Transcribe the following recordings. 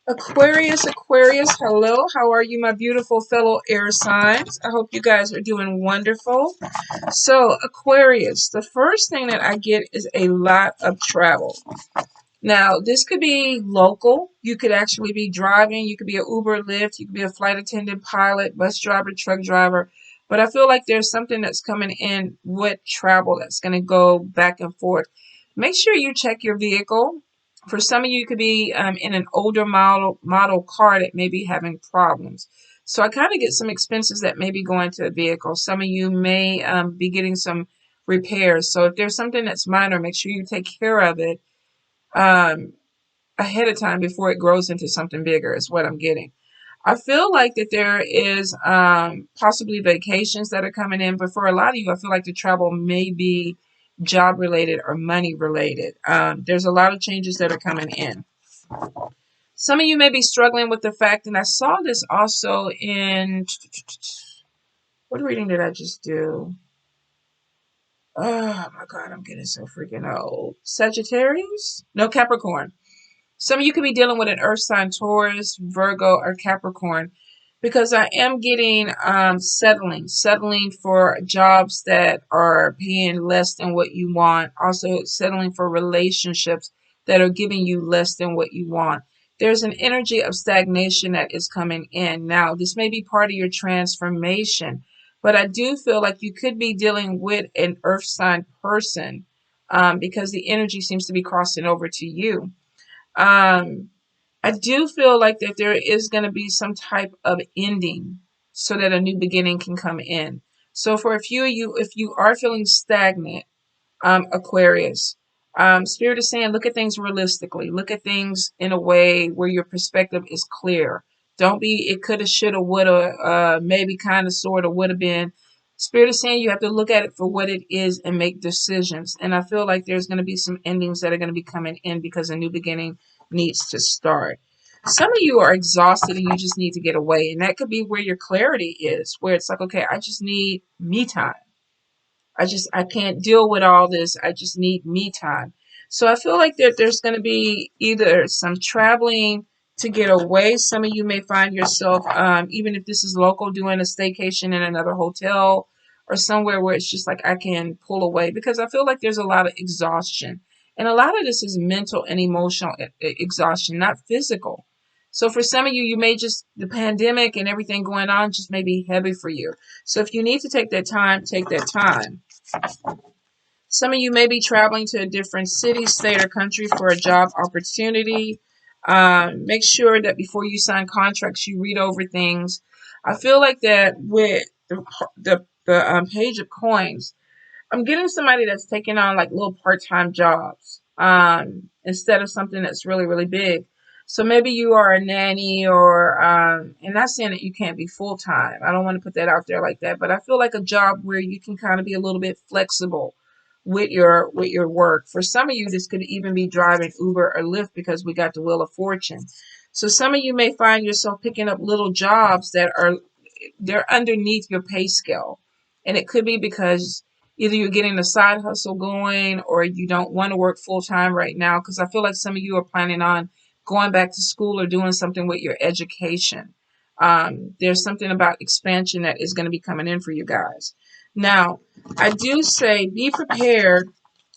Aquarius, hello. How are you, my beautiful fellow air signs? I hope you guys are doing wonderful. So, Aquarius, the first thing that I get is a lot of travel. Now, this could be local. You could actually be driving. You could be an Uber, Lyft. You could be a flight attendant, pilot, bus driver, truck driver. But I feel like there's something that's coming in with travel that's going to go back and forth. Make sure you check your vehicle. For some of you, it could be in an older model car that may be having problems. So I kind of get some expenses that may be going to a vehicle. Some of you may be getting some repairs. So if there's something that's minor, make sure you take care of it um, ahead of time before it grows into something bigger is what I'm getting. I feel like that there is possibly vacations that are coming in, but for a lot of you, I feel like the travel may be job related or money related. There's a lot of changes that are coming in. Some of you may be struggling with the fact, and I saw this also in what reading did I just do? Oh my God, I'm getting so freaking old. Sagittarius? No, Capricorn. Some of you could be dealing with an earth sign, Taurus, Virgo, or Capricorn, because I am getting settling for jobs that are paying less than what you want. Also settling for relationships that are giving you less than what you want. There's an energy of stagnation that is coming in. Now, this may be part of your transformation, but I do feel like you could be dealing with an earth sign person because the energy seems to be crossing over to you. Um, I do feel like that there is going to be some type of ending so that a new beginning can come in. So for a few of you, if you are feeling stagnant, Aquarius, Spirit is saying, look at things realistically. Look at things in a way where your perspective is clear. Don't be, it coulda, shoulda, woulda, maybe kind of, sort of, would have been. Spirit is saying you have to look at it for what it is and make decisions. And I feel like there's going to be some endings that are going to be coming in because a new beginning needs to start. Some of you are exhausted and you just need to get away. And that could be where your clarity is, where it's like, okay, I just need me time. I can't deal with all this. I just need me time. So I feel like that there's going to be either some traveling to get away. Some of you may find yourself, even if this is local, doing a staycation in another hotel or somewhere where it's just like I can pull away because I feel like there's a lot of exhaustion. And a lot of this is mental and emotional exhaustion, not physical. So for some of you, you may just, the pandemic and everything going on just may be heavy for you. So if you need to take that time, take that time. Some of you may be traveling to a different city, state, or country for a job opportunity. Make sure that before you sign contracts, you read over things. I feel like that with the page of coins, I'm getting somebody that's taking on like little part-time jobs instead of something that's really, really big. So maybe you are a nanny or, and not saying that you can't be full-time. I don't want to put that out there like that, but I feel like a job where you can kind of be a little bit flexible with your work. For some of you, this could even be driving Uber or Lyft because we got the Wheel of Fortune. So some of you may find yourself picking up little jobs that they're underneath your pay scale. And it could be because either you're getting a side hustle going or you don't want to work full time right now. Because I feel like some of you are planning on going back to school or doing something with your education. There's something about expansion that is going to be coming in for you guys. Now, I do say be prepared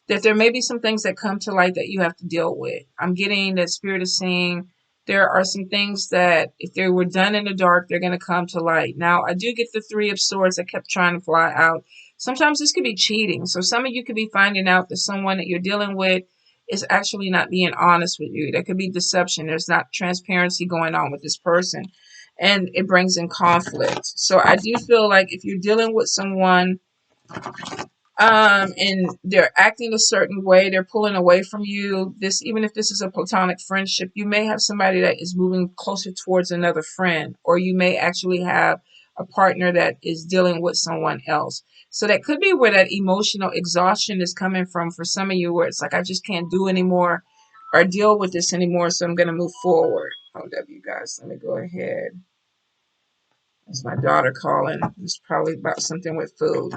that there may be some things that come to light that you have to deal with. I'm getting that Spirit is saying there are some things that if they were done in the dark, they're going to come to light. Now, I do get the Three of Swords that kept trying to fly out. Sometimes this could be cheating. So some of you could be finding out that someone that you're dealing with is actually not being honest with you. There could be deception. There's not transparency going on with this person. And it brings in conflict. So I do feel like if you're dealing with someone and they're acting a certain way, they're pulling away from you, this, even if this is a platonic friendship, you may have somebody that is moving closer towards another friend, or you may actually have a partner that is dealing with someone else. So that could be where that emotional exhaustion is coming from for some of you, where it's like, I just can't do anymore or deal with this anymore, so I'm going to move forward. Hold up, you guys, let me go ahead. That's my daughter calling. It's probably about something with food.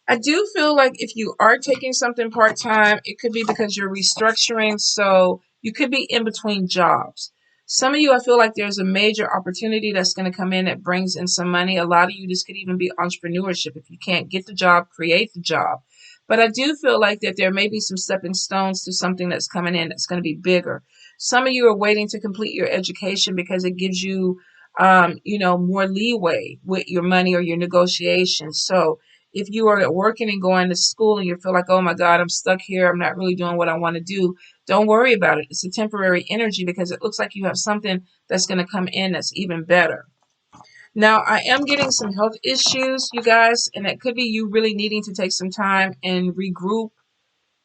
I do feel like if you are taking something part-time, it could be because you're restructuring. So You could be in between jobs. Some of you, I feel like there's a major opportunity that's going to come in that brings in some money. A lot of you, this could even be entrepreneurship. If you can't get the job, create the job. But I do feel like that there may be some stepping stones to something that's coming in that's going to be bigger. Some of you are waiting to complete your education because it gives you, more leeway with your money or your negotiations. So if you are working and going to school and you feel like, oh my God, I'm stuck here, I'm not really doing what I want to do, don't worry about it. It's a temporary energy because it looks like you have something that's going to come in that's even better. Now, I am getting some health issues, you guys, and it could be you really needing to take some time and regroup,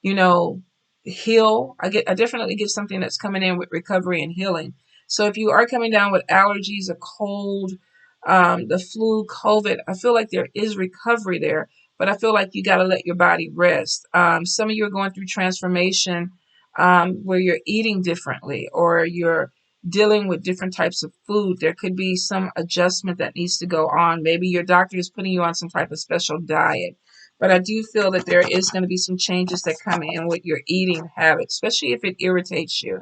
you know, heal. I definitely get something that's coming in with recovery and healing. So if you are coming down with allergies, a cold, the flu, COVID, I feel like there is recovery there, but I feel like you got to let your body rest. Some of you are going through transformation, where you're eating differently or you're dealing with different types of food. There could be some adjustment that needs to go on. Maybe your doctor is putting you on some type of special diet. But I do feel that there is going to be some changes that come in with your eating habits, especially if it irritates you.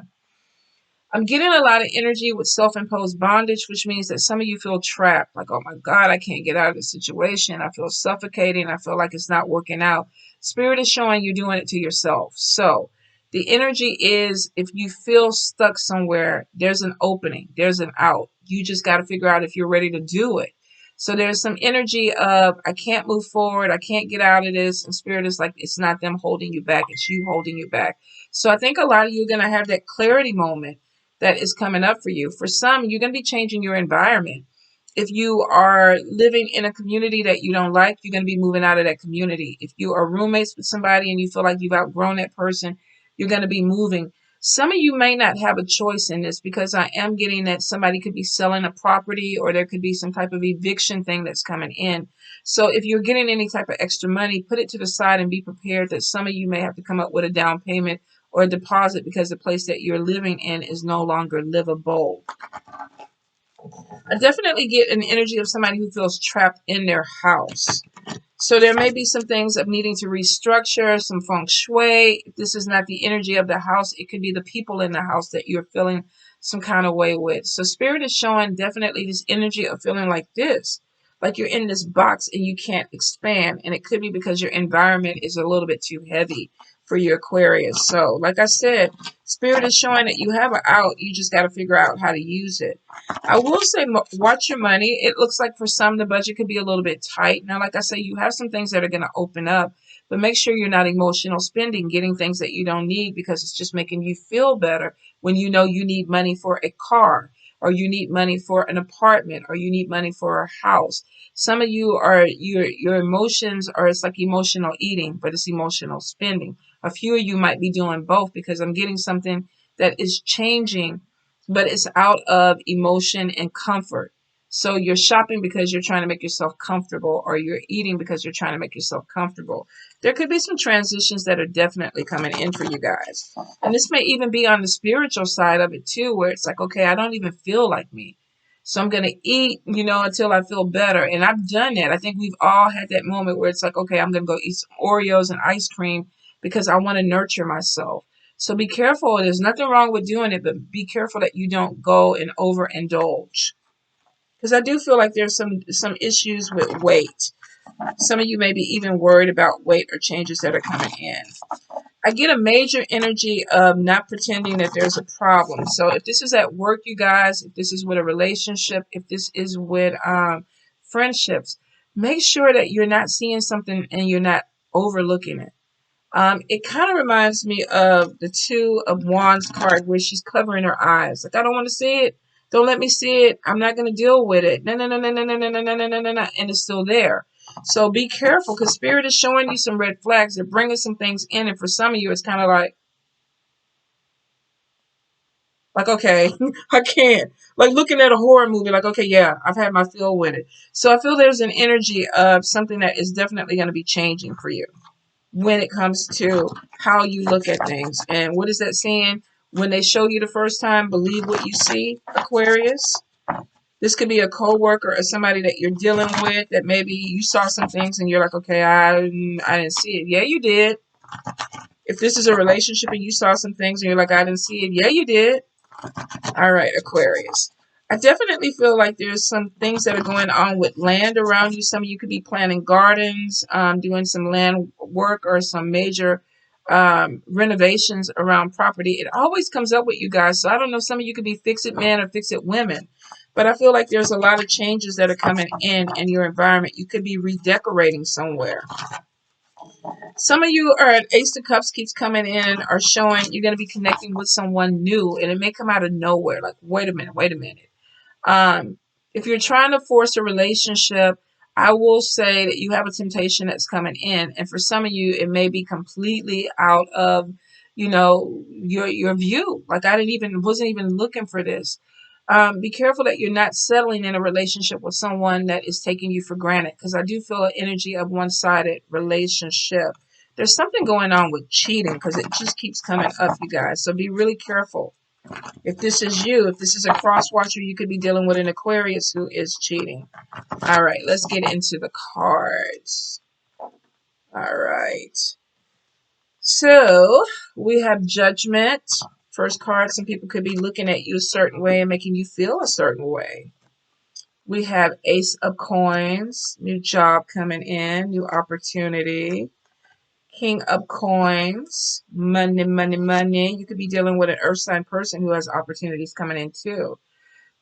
I'm getting a lot of energy with self-imposed bondage, which means that some of you feel trapped. Like, oh my God, I can't get out of the situation. I feel suffocating. I feel like it's not working out. Spirit is showing you doing it to yourself. So the energy is, if you feel stuck somewhere, there's an opening. There's an out. You just got to figure out if you're ready to do it. So there's some energy of, I can't move forward. I can't get out of this. And Spirit is like, it's not them holding you back. It's you holding you back. So I think a lot of you are going to have that clarity moment that is coming up for you. For some, you're going to be changing your environment. If you are living in a community that you don't like, you're going to be moving out of that community. If you are roommates with somebody and you feel like you've outgrown that person, you're going to be moving. Some of you may not have a choice in this because I am getting that somebody could be selling a property or there could be some type of eviction thing that's coming in. So if you're getting any type of extra money, put it to the side and be prepared that some of you may have to come up with a down payment or a deposit because the place that you're living in is no longer livable. I definitely get an energy of somebody who feels trapped in their house. So there may be some things of needing to restructure, some feng shui. If this is not the energy of the house, it could be the people in the house that you're feeling some kind of way with. So Spirit is showing definitely this energy of feeling like this, like you're in this box and you can't expand. And it could be because your environment is a little bit too heavy for your Aquarius. So like I said, Spirit is showing that you have an out. You just got to figure out how to use it. I will say, watch your money. It looks like for some, the budget could be a little bit tight. Now, like I say, you have some things that are going to open up, but make sure you're not emotional spending, getting things that you don't need because it's just making you feel better when you know you need money for a car or you need money for an apartment or you need money for a house. Some of you are, your emotions are, it's like emotional eating, but it's emotional spending. A few of you might be doing both because I'm getting something that is changing, but it's out of emotion and comfort. So you're shopping because you're trying to make yourself comfortable, or you're eating because you're trying to make yourself comfortable. There could be some transitions that are definitely coming in for you guys. And this may even be on the spiritual side of it too, where it's like, okay, I don't even feel like me. So I'm going to eat, until I feel better. And I've done that. I think we've all had that moment where it's like, okay, I'm going to go eat some Oreos and ice cream because I want to nurture myself. So be careful. There's nothing wrong with doing it, but be careful that you don't go and overindulge. Because I do feel like there's some issues with weight. Some of you may be even worried about weight or changes that are coming in. I get a major energy of not pretending that there's a problem. So if this is at work, you guys, if this is with a relationship, if this is with friendships, make sure that you're not seeing something and you're not overlooking it. It kind of reminds me of the Two of Wands card where she's covering her eyes. Like, I don't want to see it. Don't let me see it. I'm not going to deal with it. No, no, no, no, no, no, no, no, no, no, no, no. And it's still there. So be careful because Spirit is showing you some red flags. They're bringing some things in. And for some of you, it's kind of like, okay, I can't. Like looking at a horror movie, like, okay, yeah, I've had my fill with it. So I feel there's an energy of something that is definitely going to be changing for you when it comes to how you look at things. And what is that saying? When they show you the first time, believe what you see, Aquarius. This could be a coworker or somebody that you're dealing with that maybe you saw some things and you're like, okay, I didn't see it. Yeah, you did. If this is a relationship and you saw some things and you're like, I didn't see it. Yeah, you did. All right, Aquarius. I definitely feel like there's some things that are going on with land around you. Some of you could be planting gardens, doing some land work or some major renovations around property. It always comes up with you guys. So I don't know, some of you could be fix-it men or fix-it women. But I feel like there's a lot of changes that are coming in your environment. You could be redecorating somewhere. Some of you are Ace of Cups keeps coming in or showing you're going to be connecting with someone new. And it may come out of nowhere. Like, wait a minute, wait a minute. If you're trying to force a relationship, I will say that you have a temptation that's coming in. And for some of you, it may be completely out of, your view. Like, wasn't even looking for this. Be careful that you're not settling in a relationship with someone that is taking you for granted, because I do feel an energy of one-sided relationship. There's something going on with cheating, because it just keeps coming up, you guys. So be really careful. If this is you, if this is a cross watcher, you could be dealing with an Aquarius who is cheating. All right, let's get into the cards. All right. So we have Judgment. First card, some people could be looking at you a certain way and making you feel a certain way. We have Ace of Coins, new job coming in, new opportunity. King of Coins, money, money, money. You could be dealing with an earth sign person who has opportunities coming in too.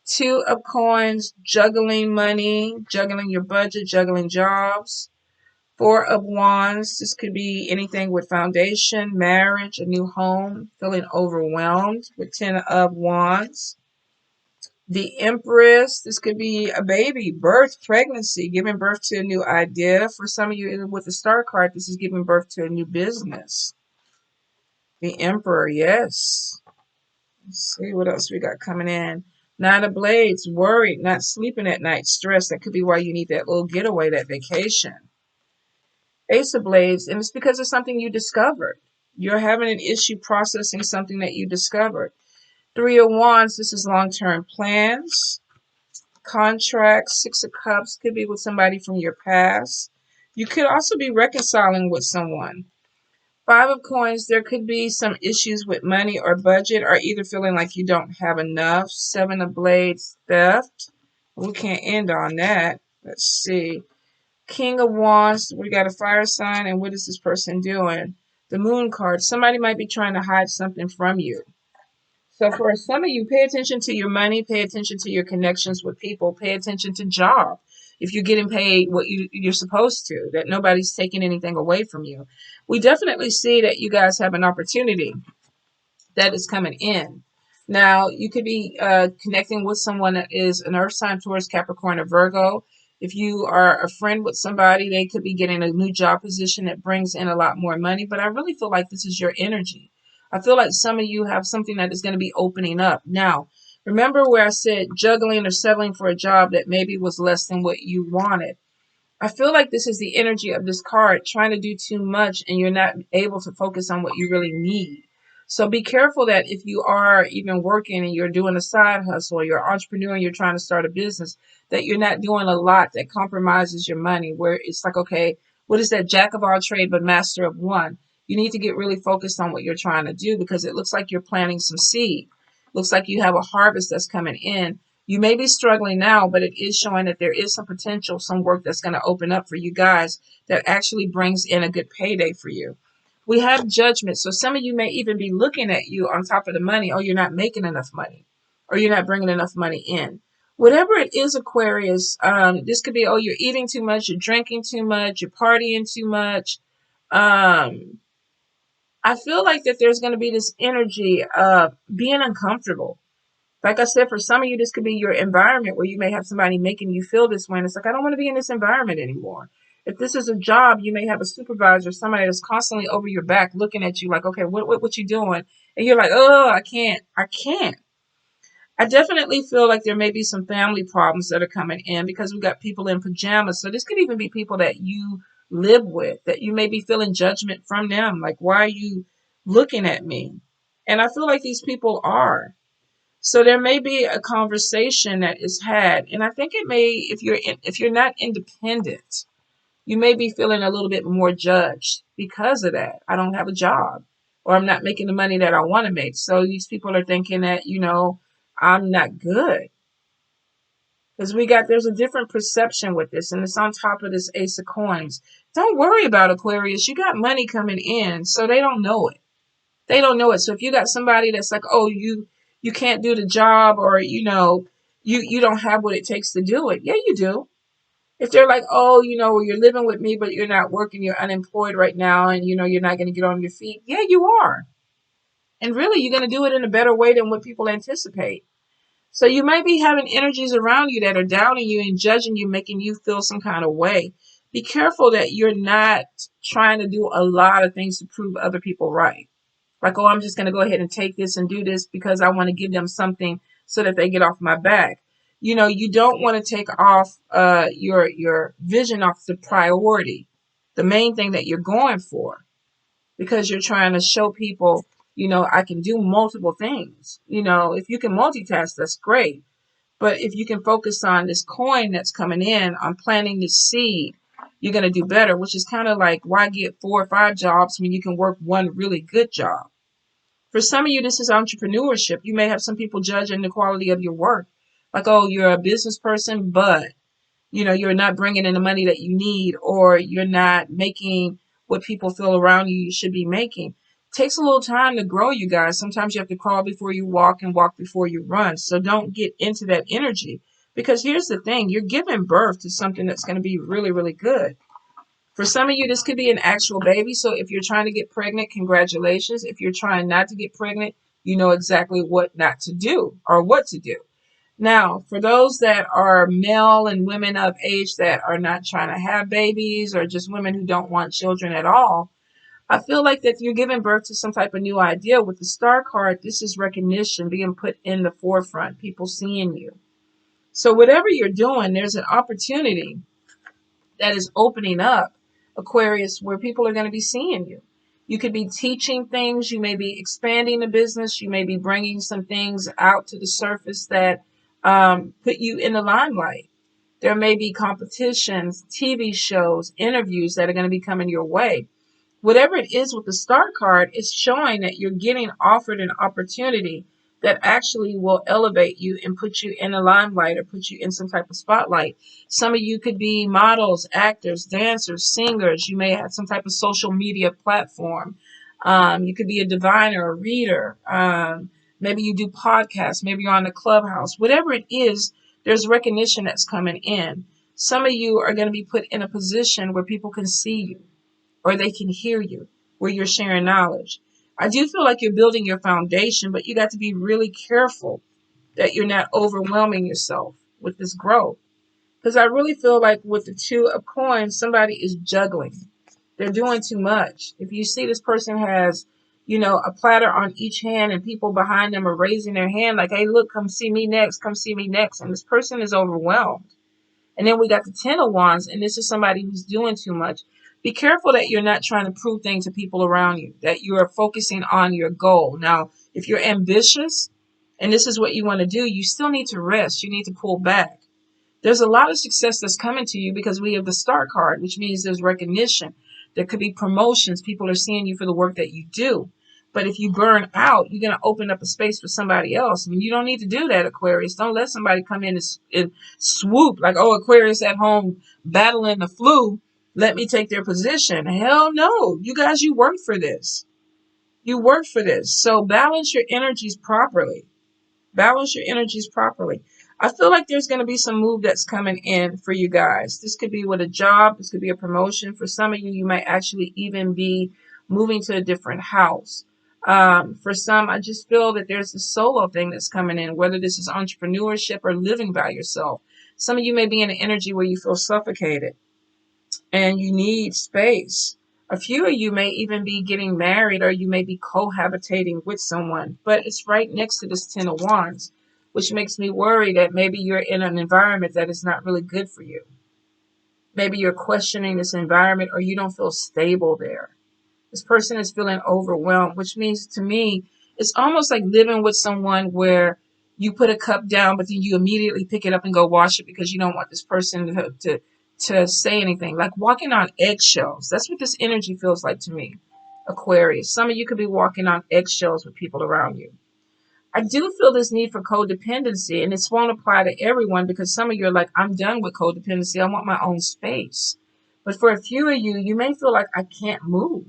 Two of Coins, juggling money, juggling your budget, juggling jobs. Four of Wands, this could be anything with foundation, marriage, a new home, feeling overwhelmed with 10 of Wands. The Empress, this could be a baby, birth, pregnancy, giving birth to a new idea. For some of you with the Star card, this is giving birth to a new business. The Emperor, yes. Let's see what else we got coming in. Nine of Blades, worried, not sleeping at night, stressed. That could be why you need that little getaway, that vacation. Ace of Blades, and it's because of something you discovered. You're having an issue processing something that you discovered. Three of Wands, this is long-term plans. Contracts. Six of Cups could be with somebody from your past. You could also be reconciling with someone. Five of Coins, there could be some issues with money or budget, or either feeling like you don't have enough. Seven of Blades, theft. We can't end on that. Let's see. King of Wands, we got a fire sign, and what is this person doing? The Moon card. Somebody might be trying to hide something from you. So for some of you, pay attention to your money, pay attention to your connections with people, pay attention to job. If you're getting paid what you're supposed to, that nobody's taking anything away from you. We definitely see that you guys have an opportunity that is coming in. Now, you could be connecting with someone that is an earth sign, Taurus, Capricorn, or Virgo. If you are a friend with somebody, they could be getting a new job position that brings in a lot more money. But I really feel like this is your energy. I feel like some of you have something that is going to be opening up. Now, remember where I said juggling or settling for a job that maybe was less than what you wanted. I feel like this is the energy of this card, trying to do too much and you're not able to focus on what you really need. So be careful that if you are even working and you're doing a side hustle or you're an entrepreneur and you're trying to start a business, that you're not doing a lot that compromises your money, where it's like, okay, what is that jack of all trade but master of one? You need to get really focused on what you're trying to do, because it looks like you're planting some seed. Looks like you have a harvest that's coming in. You may be struggling now, but it is showing that there is some potential, some work that's going to open up for you guys that actually brings in a good payday for you. We have Judgment. So some of you may even be looking at you on top of the money. Oh, you're not making enough money, or you're not bringing enough money in. Whatever it is, Aquarius, this could be, oh, you're eating too much, you're drinking too much, you're partying too much. I feel like that there's going to be this energy of being uncomfortable. Like I said, for some of you, this could be your environment where you may have somebody making you feel this way. And it's like, I don't want to be in this environment anymore. If this is a job, you may have a supervisor, somebody that's constantly over your back looking at you like, okay, what you doing? And you're like, oh, I can't. I definitely feel like there may be some family problems that are coming in, because we've got people in pajamas. So this could even be people that you live with, that you may be feeling judgment from them. Like, why are you looking at me? And I feel like these people are. So there may be a conversation that is had, and I think it may, if you're not independent, you may be feeling a little bit more judged because of that. I don't have a job. or I'm not making the money that I want to make. So these people are thinking that, I'm not good. Because there's a different perception with this, and it's on top of this Ace of Coins. Don't worry about Aquarius. You got money coming in, so they don't know it. They don't know it. So if you got somebody that's like, oh, you can't do the job, or you don't have what it takes to do it. Yeah, you do. If they're like, oh, you're living with me, but you're not working, you're unemployed right now, and you're not going to get on your feet. Yeah, you are. And really, you're going to do it in a better way than what people anticipate. So you might be having energies around you that are doubting you and judging you, making you feel some kind of way. Be careful that you're not trying to do a lot of things to prove other people right. Like, oh, I'm just going to go ahead and take this and do this because I want to give them something so that they get off my back. You don't want to take off your vision off the priority, the main thing that you're going for, because you're trying to show people, I can do multiple things. If you can multitask, that's great. But if you can focus on this coin that's coming in, on planting this seed, you're going to do better, which is kind of like, why get 4 or 5 jobs when you can work one really good job? For some of you, this is entrepreneurship. You may have some people judging the quality of your work. Like, oh, you're a business person, but, you're not bringing in the money that you need, or you're not making what people feel around you should be making. It takes a little time to grow, you guys. Sometimes you have to crawl before you walk and walk before you run. So don't get into that energy, because here's the thing. You're giving birth to something that's going to be really, really good. For some of you, this could be an actual baby. So if you're trying to get pregnant, congratulations. If you're trying not to get pregnant, you know exactly what not to do or what to do. Now, for those that are male and women of age that are not trying to have babies, or just women who don't want children at all, I feel like that you're giving birth to some type of new idea. With the star card, this is recognition being put in the forefront, people seeing you. So whatever you're doing, there's an opportunity that is opening up, Aquarius, where people are going to be seeing you. You could be teaching things. You may be expanding the business. You may be bringing some things out to the surface that put you in the limelight. There may be competitions, TV shows, interviews that are going to be coming your way. Whatever it is with the star card, it's showing that you're getting offered an opportunity that actually will elevate you and put you in the limelight, or put you in some type of spotlight. Some of you could be models, actors, dancers, singers. You may have some type of social media platform. You could be a diviner, a reader. Maybe you do podcasts. Maybe you're on the Clubhouse. Whatever it is, there's recognition that's coming in. Some of you are going to be put in a position where people can see you, or they can hear you, where you're sharing knowledge. I do feel like you're building your foundation, but you got to be really careful that you're not overwhelming yourself with this growth. Because I really feel like with the 2 of coins, somebody is juggling. They're doing too much. If you see this person has, a platter on each hand, and people behind them are raising their hand like, hey, look, come see me next, come see me next. And this person is overwhelmed. And then we got the 10 of Wands, and this is somebody who's doing too much. Be careful that you're not trying to prove things to people around you, that you are focusing on your goal. Now, if you're ambitious and this is what you want to do, you still need to rest. You need to pull back. There's a lot of success that's coming to you because we have the star card, which means there's recognition. There could be promotions. People are seeing you for the work that you do. But if you burn out, you're going to open up a space for somebody else. I mean, you don't need to do that, Aquarius. Don't let somebody come in and swoop like, oh, Aquarius at home battling the flu. Let me take their position. Hell no. You guys, you work for this. You work for this. So balance your energies properly. Balance your energies properly. I feel like there's going to be some move that's coming in for you guys. This could be with a job. This could be a promotion. For some of you, you might actually even be moving to a different house. For some, I just feel that there's a solo thing that's coming in, whether this is entrepreneurship or living by yourself. Some of you may be in an energy where you feel suffocated and you need space. A few of you may even be getting married, or you may be cohabitating with someone, but it's right next to this 10 of Wands, which makes me worry that maybe you're in an environment that is not really good for you. Maybe you're questioning this environment, or you don't feel stable there. This person is feeling overwhelmed, which means to me, it's almost like living with someone where you put a cup down, but then you immediately pick it up and go wash it because you don't want this person to say anything. Like walking on eggshells. That's what this energy feels like to me. Aquarius. Some of you could be walking on eggshells with people around you. I do feel this need for codependency, and this won't apply to everyone because some of you are like, I'm done with codependency. I want my own space. But for a few of you, you may feel like I can't move.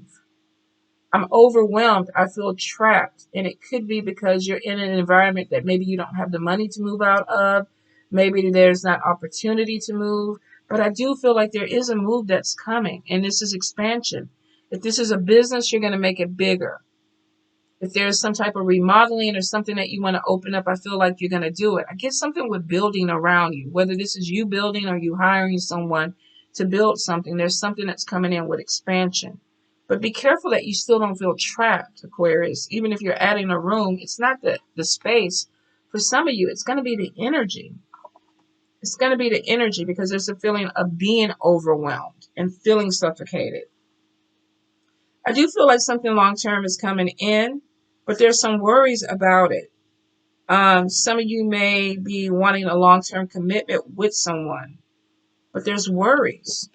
I'm overwhelmed. I feel trapped. And it could be because you're in an environment that maybe you don't have the money to move out of. Maybe there's not opportunity to move. But I do feel like there is a move that's coming, and this is expansion. If this is a business, you're going to make it bigger. If there's some type of remodeling or something that you want to open up, I feel like you're going to do it. I get something with building around you, whether this is you building or you hiring someone to build something. There's something that's coming in with expansion. But be careful that you still don't feel trapped, Aquarius. Even if you're adding a room, it's not the space. For some of you, it's going to be the energy. It's going to be the energy because there's a feeling of being overwhelmed and feeling suffocated. I do feel like something long-term is coming in, but there's some worries about it. Some of you may be wanting a long-term commitment with someone, but there's worries.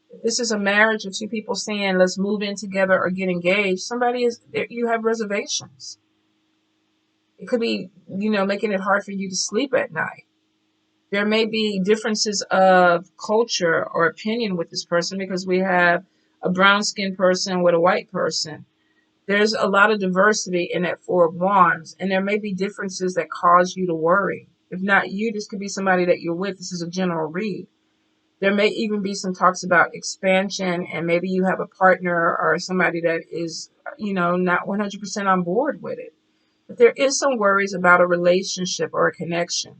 If this is a marriage of two people saying, let's move in together or get engaged, you have reservations. It could be, making it hard for you to sleep at night. There may be differences of culture or opinion with this person because we have a brown-skinned person with a white person. There's a lot of diversity in that Four of Wands, and there may be differences that cause you to worry. If not you, this could be somebody that you're with. This is a general read. There may even be some talks about expansion, and maybe you have a partner or somebody that is, not 100% on board with it. But there is some worries about a relationship or a connection.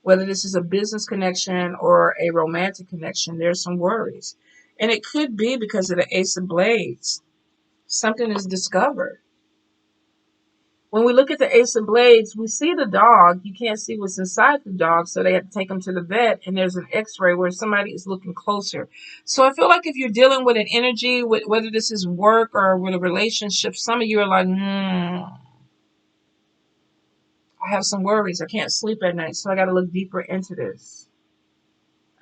Whether this is a business connection or a romantic connection, there's some worries. And it could be because of the Ace of Blades. Something is discovered. When we look at the Ace of Blades, we see the dog. You can't see what's inside the dog, so they have to take him to the vet, and there's an x-ray where somebody is looking closer. So I feel like if you're dealing with an energy, whether this is work or with a relationship, some of you are like, I have some worries. I can't sleep at night, so I got to look deeper into this.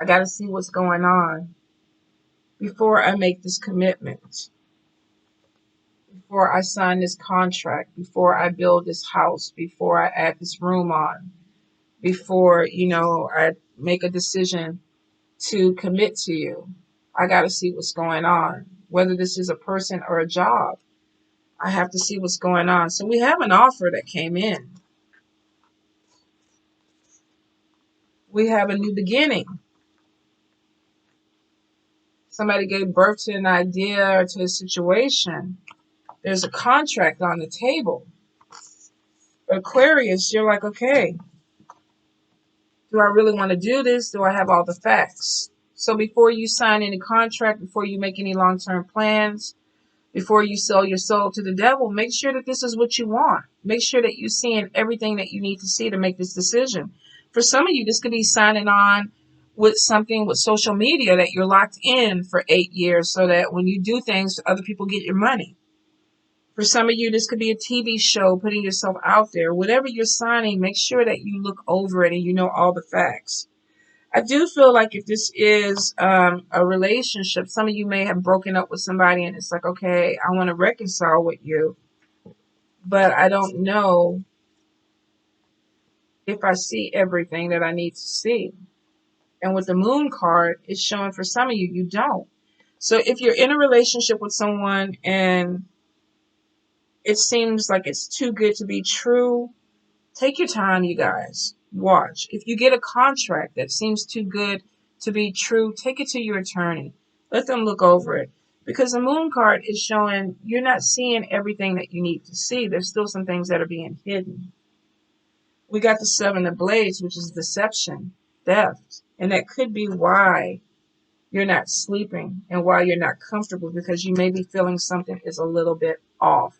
I got to see what's going on before I make this commitment. Before I sign this contract, before I build this house, before I add this room on, before, I make a decision to commit to you, I got to see what's going on. Whether this is a person or a job, I have to see what's going on. So we have an offer that came in. We have a new beginning. Somebody gave birth to an idea or to a situation. There's a contract on the table. Aquarius, you're like, okay, do I really want to do this? Do I have all the facts? So before you sign any contract, before you make any long-term plans, before you sell your soul to the devil, make sure that this is what you want. Make sure that you're seeing everything that you need to see to make this decision. For some of you, this could be signing on with something with social media that you're locked in for 8 years so that when you do things, other people get your money. For some of you, this could be a TV show, putting yourself out there. Whatever you're signing, make sure that you look over it and you know all the facts. I do feel like if this is a relationship, some of you may have broken up with somebody and it's like, okay, I want to reconcile with you, but I don't know if I see everything that I need to see. And with the Moon card, it's showing for some of you, you don't. So if you're in a relationship with someone and it seems like it's too good to be true, take your time, you guys. Watch. If you get a contract that seems too good to be true, take it to your attorney. Let them look over it. Because the Moon card is showing you're not seeing everything that you need to see. There's still some things that are being hidden. We got the Seven of Blades, which is deception, theft. And that could be why you're not sleeping and why you're not comfortable, because you may be feeling something is a little bit off.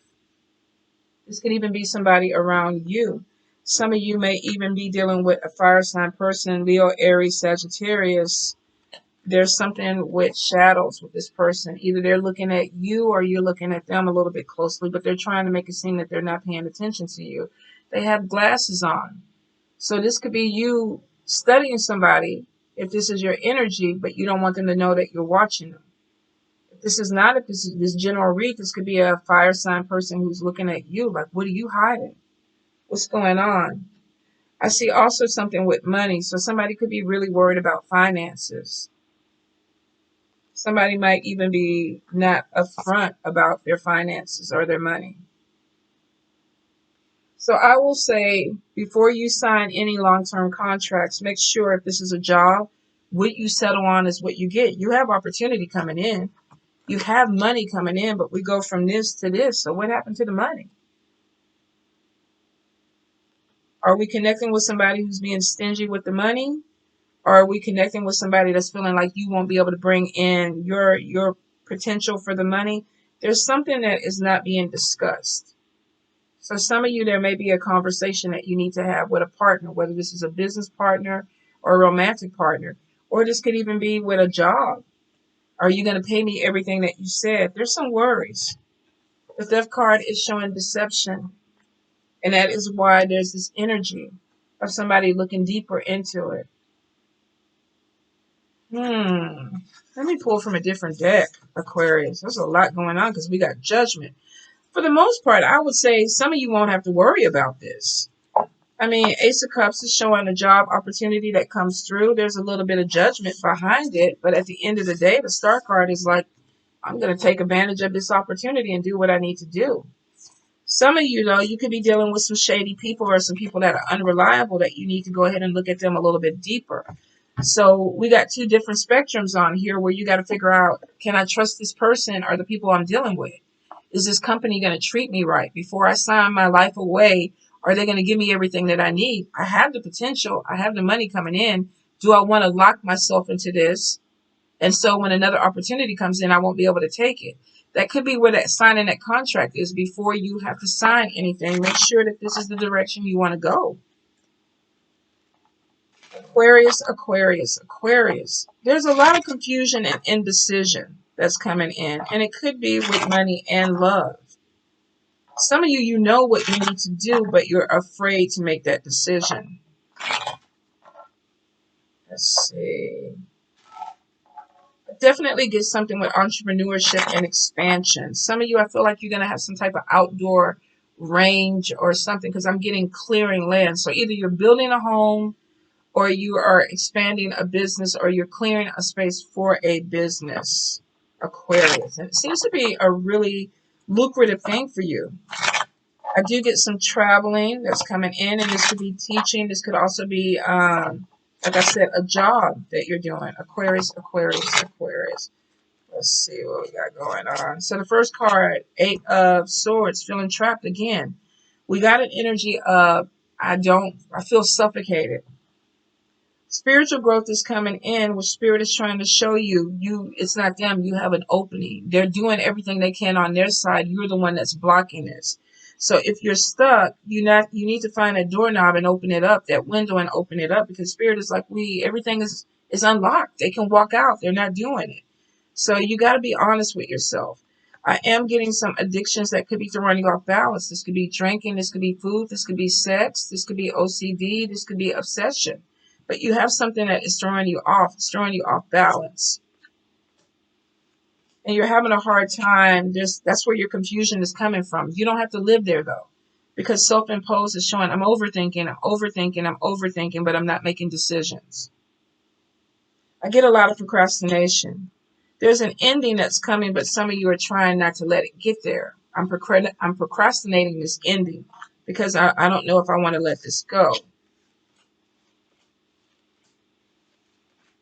This could even be somebody around you. Some of you may even be dealing with a fire sign person, Leo, Aries, Sagittarius. There's something with shadows with this person. Either they're looking at you or you're looking at them a little bit closely, but they're trying to make it seem that they're not paying attention to you. They have glasses on. So this could be you studying somebody, if this is your energy, but you don't want them to know that you're watching them. This is not if this is this general read. This could be a fire sign person who's looking at you like, what are you hiding? What's going on? I see also something with money. So somebody could be really worried about finances. Somebody might even be not upfront about their finances or their money. So I will say, before you sign any long-term contracts, make sure if this is a job, what you settle on is what you get. You have opportunity coming in. You have money coming in, but we go from this to this. So what happened to the money? Are we connecting with somebody who's being stingy with the money? Or are we connecting with somebody that's feeling like you won't be able to bring in your potential for the money? There's something that is not being discussed. So some of you, there may be a conversation that you need to have with a partner, whether this is a business partner or a romantic partner, or this could even be with a job. Are you going to pay me everything that you said? There's some worries. The Death card is showing deception. And that is why there's this energy of somebody looking deeper into it. Let me pull from a different deck, Aquarius. There's a lot going on because we got judgment. For the most part, I would say some of you won't have to worry about this. I mean, Ace of Cups is showing a job opportunity that comes through. There's a little bit of judgment behind it. But at the end of the day, the Star card is like, I'm going to take advantage of this opportunity and do what I need to do. Some of you, though, you could be dealing with some shady people or some people that are unreliable that you need to go ahead and look at them a little bit deeper. So we got two different spectrums on here where you got to figure out, can I trust this person or the people I'm dealing with? Is this company going to treat me right? Before I sign my life away, are they going to give me everything that I need? I have the potential. I have the money coming in. Do I want to lock myself into this? And so when another opportunity comes in, I won't be able to take it. That could be where that signing that contract is before you have to sign anything. Make sure that this is the direction you want to go. Aquarius, Aquarius, Aquarius. There's a lot of confusion and indecision that's coming in. And it could be with money and love. Some of you, you know what you need to do, but you're afraid to make that decision. Let's see. Definitely get something with entrepreneurship and expansion. Some of you, I feel like you're going to have some type of outdoor range or something because I'm getting clearing land. So either you're building a home or you are expanding a business or you're clearing a space for a business, Aquarius. And it seems to be a really lucrative thing for you. I do get some traveling that's coming in, and this could be teaching. This could also be, like I said, a job that you're doing. Aquarius, Aquarius, Aquarius. Let's see what we got going on. So the first card, 8 of Swords, feeling trapped again. We got an energy of, I feel suffocated. Spiritual growth is coming in, which Spirit is trying to show you. It's not them. You have an opening. They're doing everything they can on their side. You're the one that's blocking this. So if you're stuck, you need to find a doorknob and open it up, that window and open it up, because Spirit is like, everything is unlocked. They can walk out. They're not doing it. So you got to be honest with yourself. I am getting some addictions that could be throwing you off balance. This could be drinking. This could be food. This could be sex. This could be OCD. This could be obsession. But you have something that is throwing you off. It's throwing you off balance. And you're having a hard time. That's where your confusion is coming from. You don't have to live there, though. Because self-imposed is showing, I'm overthinking, but I'm not making decisions. I get a lot of procrastination. There's an ending that's coming, but some of you are trying not to let it get there. I'm procrastinating this ending because I don't know if I want to let this go.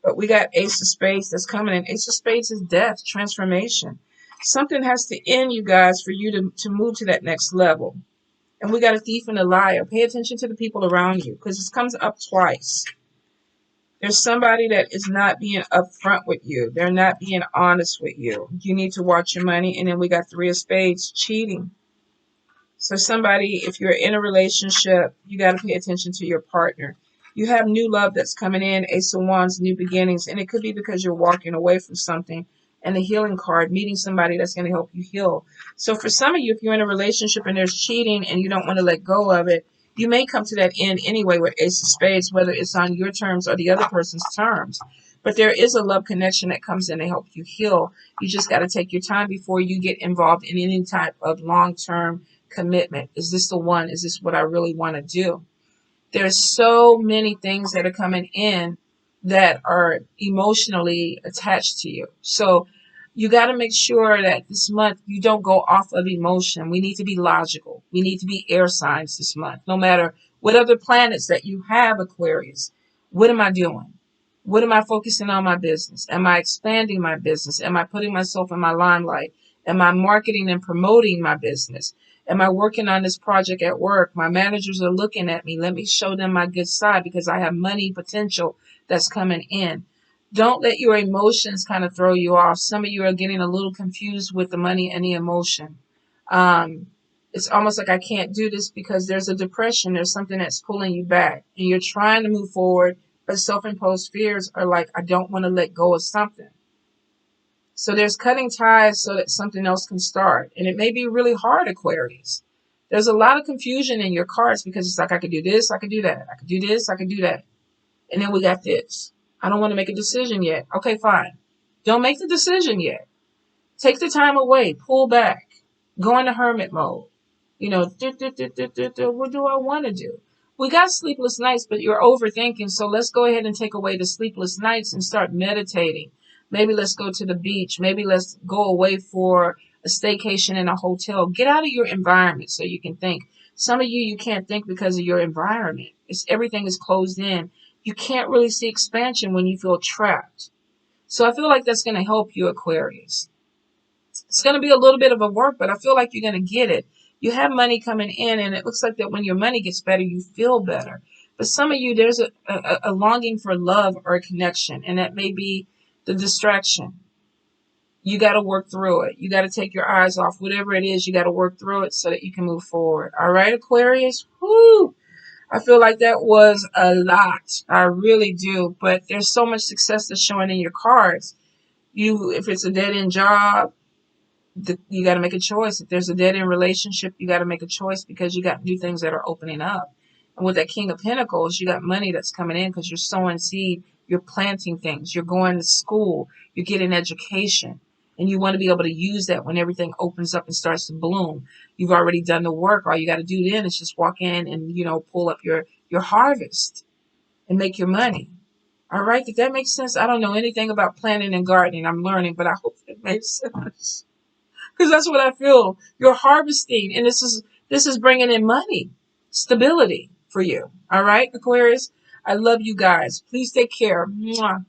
But we got Ace of Spades that's coming in. Ace of Spades is death, transformation. Something has to end, you guys, for you to move to that next level. And we got a Thief and a Liar. Pay attention to the people around you because this comes up twice. There's somebody that is not being upfront with you. They're not being honest with you. You need to watch your money. And then we got 3 of Spades, cheating. So somebody, if you're in a relationship, you got to pay attention to your partner. You have new love that's coming in, Ace of Wands, new beginnings. And it could be because you're walking away from something. And the healing card, meeting somebody that's going to help you heal. So for some of you, if you're in a relationship and there's cheating and you don't want to let go of it, you may come to that end anyway with Ace of Spades, whether it's on your terms or the other person's terms. But there is a love connection that comes in to help you heal. You just got to take your time before you get involved in any type of long-term commitment. Is this the one? Is this what I really want to do? There's so many things that are coming in that are emotionally attached to you. So you got to make sure that this month you don't go off of emotion. We need to be logical. We need to be air signs this month. No matter what other planets that you have, Aquarius, what am I doing? What am I focusing on my business? Am I expanding my business? Am I putting myself in my limelight? Am I marketing and promoting my business? Am I working on this project at work? My managers are looking at me. Let me show them my good side because I have money potential that's coming in. Don't let your emotions kind of throw you off. Some of you are getting a little confused with the money and the emotion. It's almost like I can't do this because there's a depression. There's something that's pulling you back and you're trying to move forward, but self-imposed fears are like, I don't want to let go of something. So there's cutting ties so that something else can start. And it may be really hard, Aquarius. There's a lot of confusion in your cards because it's like, I could do this, I could do that. I could do this, I could do that. And then we got this. I don't want to make a decision yet. Okay, fine. Don't make the decision yet. Take the time away. Pull back. Go into hermit mode. You know, what do I want to do? We got sleepless nights, but you're overthinking. So let's go ahead and take away the sleepless nights and start meditating. Maybe let's go to the beach. Maybe let's go away for a staycation in a hotel. Get out of your environment so you can think. Some of you can't think because of your environment. Everything is closed in. You can't really see expansion when you feel trapped. So I feel like that's going to help you, Aquarius. It's going to be a little bit of a work, but I feel like you're going to get it. You have money coming in, and it looks like that when your money gets better, you feel better. But some of you, there's a longing for love or a connection, and that may be the distraction. You got to work through it. You got to take your eyes off whatever it is. You got to work through it so that you can move forward. All right, Aquarius? Woo! I feel like that was a lot. I really do. But there's so much success that's showing in your cards. If it's a dead-end job, you got to make a choice. If there's a dead-end relationship, you got to make a choice because you got new things that are opening up. And with that King of Pentacles, you got money that's coming in because you're sowing seed. You're planting things. You're going to school. You're getting education. And you want to be able to use that when everything opens up and starts to bloom. You've already done the work. All you got to do then is just walk in and, pull up your harvest and make your money. All right? Did that make sense? I don't know anything about planting and gardening. I'm learning, but I hope it makes sense. Because that's what I feel. You're harvesting, and this is bringing in money, stability for you. All right, Aquarius? I love you guys. Please take care. Mwah.